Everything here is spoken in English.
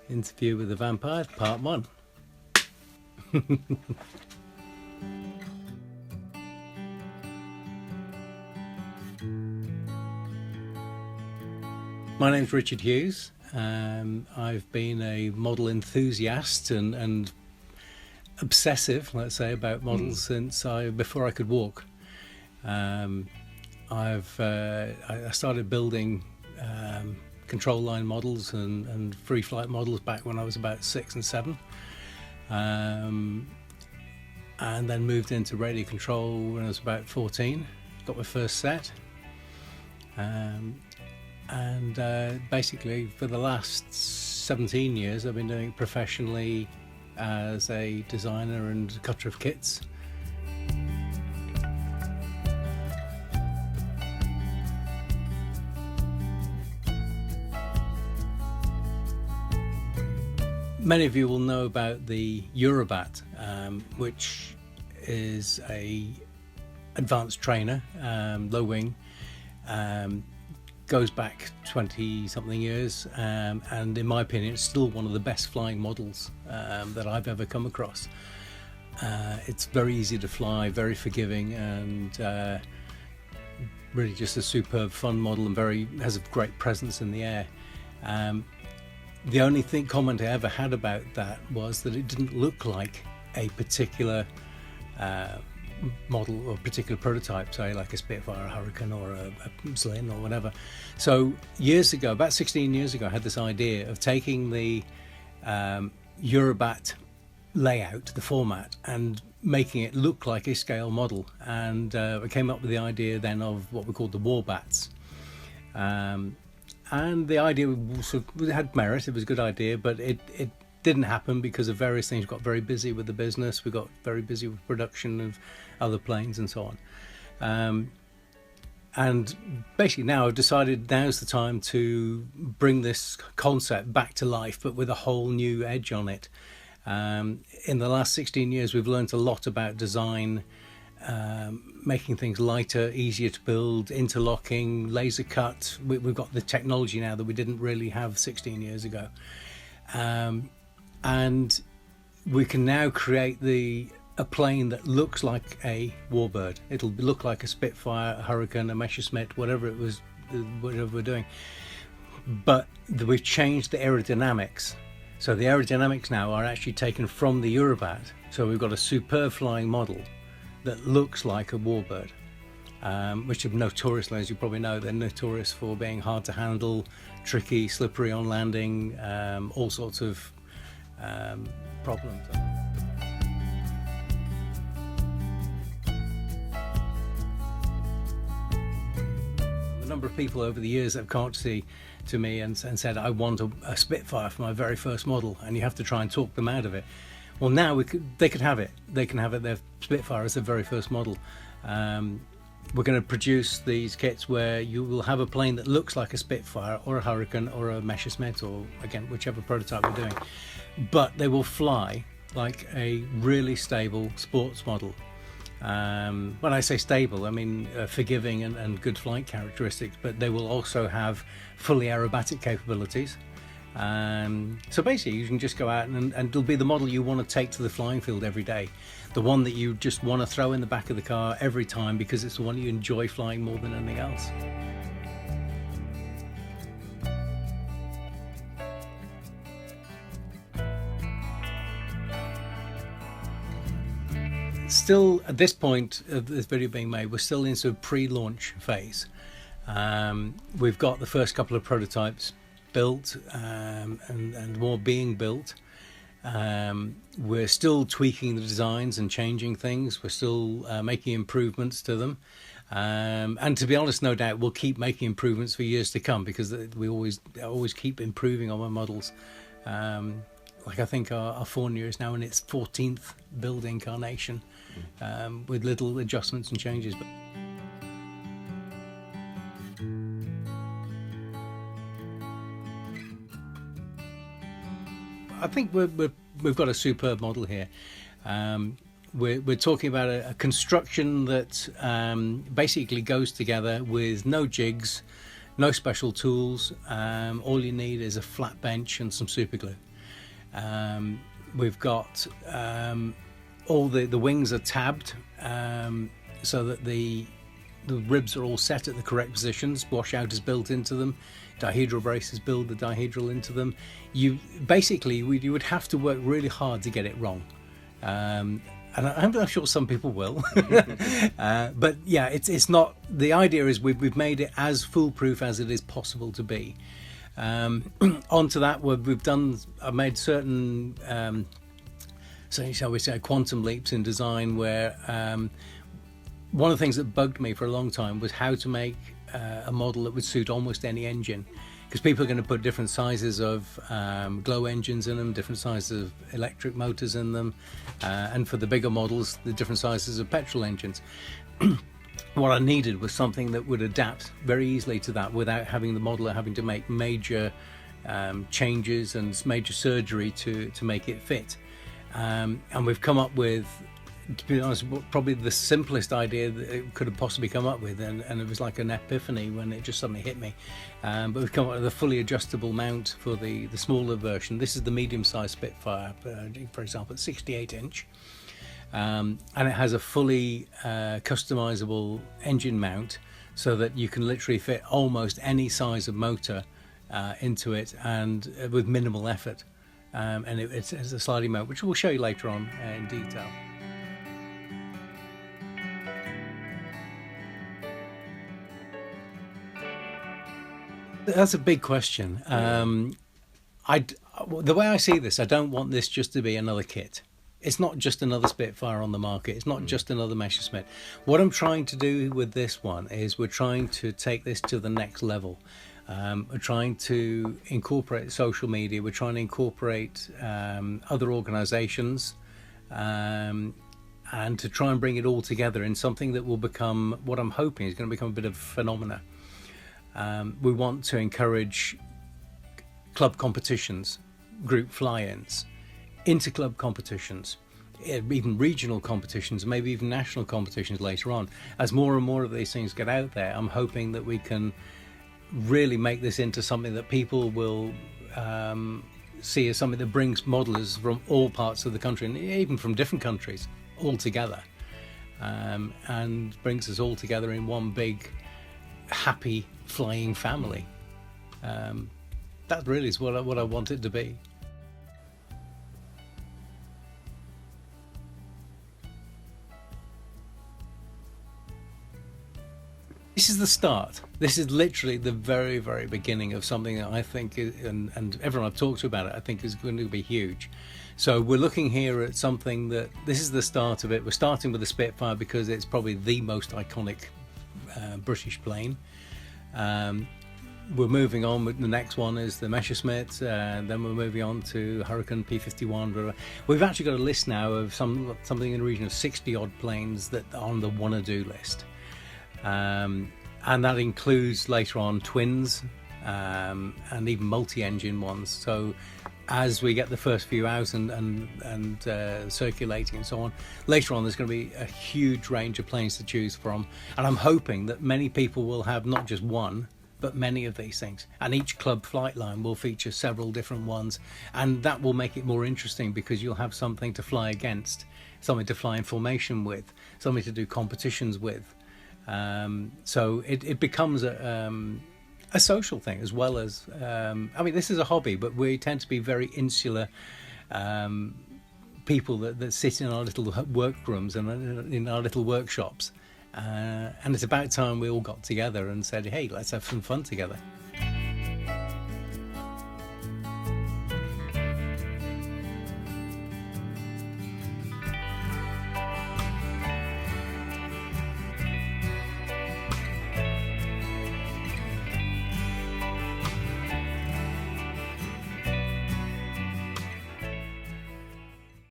Interview with the Vampire, Part 1. My name's Richard Hughes. I've been a model enthusiast and obsessive, let's say, about models since before I could walk. I started building control line models and free flight models back when I was about 6 and 7, and then moved into radio control when I was about 14. Got my first set, and basically for the last 17 years I've been doing it professionally as a designer and cutter of kits. Many of you will know about the Eurobat, which is a advanced trainer, low wing, goes back 20 something years, and in my opinion it's still one of the best flying models that I've ever come across. It's very easy to fly, very forgiving, and really just a superb fun model, and has a great presence in the air. The only comment I ever had about that was that it didn't look like a particular model or particular prototype, say like a Spitfire, a Hurricane, or a Zlin or whatever. So years ago, about 16 years ago, I had this idea of taking the Eurobat layout, the format, and making it look like a scale model. And I came up with the idea then of what we called the Warbats. And the idea had merit. It was a good idea, but it didn't happen because of various things. We got very busy with the business. We got very busy with production of other planes and so on. And basically now I've decided now's the time to bring this concept back to life, but with a whole new edge on it. In the last 16 years, we've learned a lot about design, making things lighter, easier to build, interlocking, laser cut. We've got the technology now that we didn't really have 16 years ago. And we can now create a plane that looks like a warbird. It'll look like a Spitfire, a Hurricane, a Messerschmitt, whatever we're doing. But we've changed the aerodynamics. So the aerodynamics now are actually taken from the Eurobat. So we've got a superb flying model that looks like a warbird, which are notoriously, as you probably know, they're notorious for being hard to handle, tricky, slippery on landing, all sorts of problems. A number of people over the years have come to me and said, I want a Spitfire for my very first model, and you have to try and talk them out of it. Well, now they could have it. They can have it. Their Spitfire as their very first model. We're going to produce these kits where you will have a plane that looks like a Spitfire or a Hurricane or a Messerschmitt, or again whichever prototype we're doing, but they will fly like a really stable sports model. When I say stable, I mean forgiving and good flight characteristics, but they will also have fully aerobatic capabilities. So basically you can just go out and it'll be the model you want to take to the flying field every day, the one that you just want to throw in the back of the car every time because it's the one you enjoy flying more than anything else. Still at this point of this video being made, we're still into a pre-launch phase. We've got the first couple of prototypes built, and more being built. We're still tweaking the designs and changing things. We're still making improvements to them, and to be honest, no doubt we'll keep making improvements for years to come because we always keep improving on our models. Like I think our Fournier is now in its 14th build incarnation, with little adjustments and changes. But I think we've got a superb model here. We're talking about a construction that basically goes together with no jigs, no special tools. All you need is a flat bench and some super glue. We've got all the wings are tabbed, so that the ribs are all set at the correct positions. Washout is built into them. Dihedral braces build the dihedral into them. You would have to work really hard to get it wrong. And I'm sure some people will. But yeah, it's not. The idea is we've made it as foolproof as it is possible to be. Onto that, I've made certain, shall we say, quantum leaps in design, where one of the things that bugged me for a long time was how to make a model that would suit almost any engine, because people are going to put different sizes of glow engines in them, different sizes of electric motors in them, and for the bigger models, the different sizes of petrol engines. What I needed was something that would adapt very easily to that without having the modeler having to make major changes and major surgery to make it fit. And we've come up with, to be honest, probably the simplest idea that it could have possibly come up with, and it was like an epiphany when it just suddenly hit me. But we've come up with a fully adjustable mount for the smaller version. This is the medium-sized Spitfire, for example, at 68-inch. And it has a fully customizable engine mount, so that you can literally fit almost any size of motor into it, and with minimal effort. And it's a sliding mount, which we'll show you later on in detail. That's a big question. The way I see this, I don't want this just to be another kit. It's not just another Spitfire on the market. It's not just another Messerschmitt. What I'm trying to do with this one is we're trying to take this to the next level. We're trying to incorporate social media. We're trying to incorporate other organizations, and to try and bring it all together in something that will become, what I'm hoping is going to become a bit of a phenomena. We want to encourage club competitions, group fly-ins, inter-club competitions, even regional competitions, maybe even national competitions later on. As more and more of these things get out there, I'm hoping that we can really make this into something that people will see as something that brings modelers from all parts of the country, and even from different countries, all together, and brings us all together in one big happy flying family. That really is what I want it to be. This is the start. This is literally the very, very beginning of something that I think is, and everyone I've talked to about it, I think is going to be huge. So we're looking here at something that, this is the start of it. We're starting with the Spitfire because it's probably the most iconic British plane. We're moving on with the next one is the Messerschmitt, and then we're moving on to Hurricane P-51. We've actually got a list now of something in the region of 60 odd planes that are on the wanna-do list. And that includes later on twins, and even multi-engine ones. So as we get the first few out and circulating and so on, later on there's going to be a huge range of planes to choose from, and I'm hoping that many people will have not just one but many of these things, and each club flight line will feature several different ones, and that will make it more interesting because you'll have something to fly against, something to fly in formation with, something to do competitions with. So it becomes a social thing as well as, I mean, this is a hobby, but we tend to be very insular people that sit in our little workrooms and in our little workshops. And it's about time we all got together and said, hey, let's have some fun together.